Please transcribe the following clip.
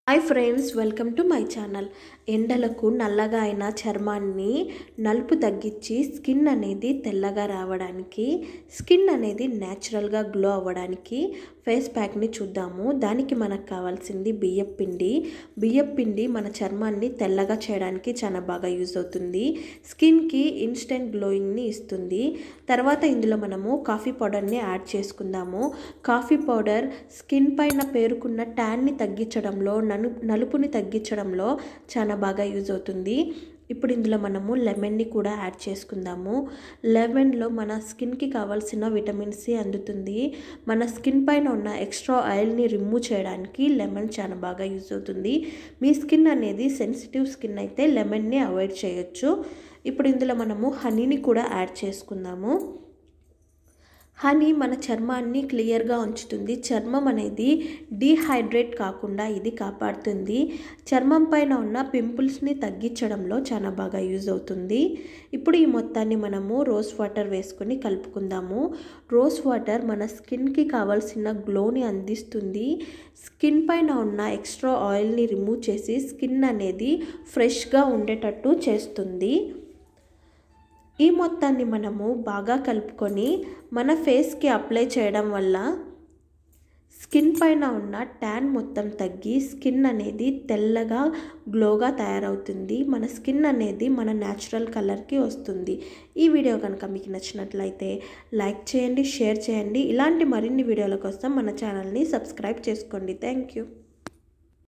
Hi friends, welcome to my channel. ఎండలకు నల్లగా అయిన చర్మాన్ని నలుపు తగ్గించి స్కిన్ అనేది తెల్లగా రావడానికి, స్కిన్ అనేది న్యాచురల్గా గ్లో అవ్వడానికి ఫేస్ ప్యాక్ని చూద్దాము. దానికి మనకు కావాల్సింది బియ్యపిండి మన చర్మాన్ని తెల్లగా చేయడానికి చాలా బాగా యూజ్ అవుతుంది. స్కిన్కి ఇన్స్టెంట్ గ్లోయింగ్ని ఇస్తుంది. తర్వాత ఇందులో మనము కాఫీ పౌడర్ని యాడ్ చేసుకుందాము. కాఫీ పౌడర్ స్కిన్ పైన పేరుకున్న ట్యాన్ని తగ్గించడంలో, నలుపుని తగ్గించడంలో చాలా బాగా యూజ్ అవుతుంది. ఇప్పుడు ఇందులో మనము లెమన్ని కూడా యాడ్ చేసుకుందాము. లెమన్లో మన స్కిన్కి కావాల్సిన విటమిన్ సి అందుతుంది. మన స్కిన్ పైన ఉన్న ఎక్స్ట్రా ఆయిల్ని రిమూవ్ చేయడానికి లెమన్ చాలా బాగా యూజ్ అవుతుంది. మీ స్కిన్ అనేది సెన్సిటివ్ స్కిన్ అయితే లెమన్ని అవాయిడ్ చేయొచ్చు. ఇప్పుడు ఇందులో మనము హనీని కూడా యాడ్ చేసుకుందాము. హనీ మన చర్మాన్ని క్లియర్గా ఉంచుతుంది. చర్మం అనేది డీహైడ్రేట్ కాకుండా ఇది కాపాడుతుంది. చర్మం పైన ఉన్న పింపుల్స్ని తగ్గించడంలో చాలా బాగా యూజ్ అవుతుంది. ఇప్పుడు ఈ మొత్తాన్ని మనము రోజ్ వాటర్ వేసుకొని కలుపుకుందాము. రోజ్ వాటర్ మన స్కిన్కి కావాల్సిన గ్లోని అందిస్తుంది. స్కిన్ పైన ఉన్న ఎక్స్ట్రా ఆయిల్ని రిమూవ్ చేసి స్కిన్ అనేది ఫ్రెష్గా ఉండేటట్టు చేస్తుంది. ఈ మొత్తాన్ని మనము బాగా కలుపుకొని మన ఫేస్కి అప్లై చేయడం వల్ల స్కిన్ పైన ఉన్న ట్యాన్ మొత్తం తగ్గి స్కిన్ అనేది తెల్లగా గ్లోగా తయారవుతుంది. మన స్కిన్ అనేది మన న్యాచురల్ కలర్కి వస్తుంది. ఈ వీడియో కనుక మీకు నచ్చినట్లయితే లైక్ చేయండి, షేర్ చేయండి. ఇలాంటి మరిన్ని వీడియోల కోసం మన ఛానల్ని సబ్స్క్రైబ్ చేసుకోండి. Thank you.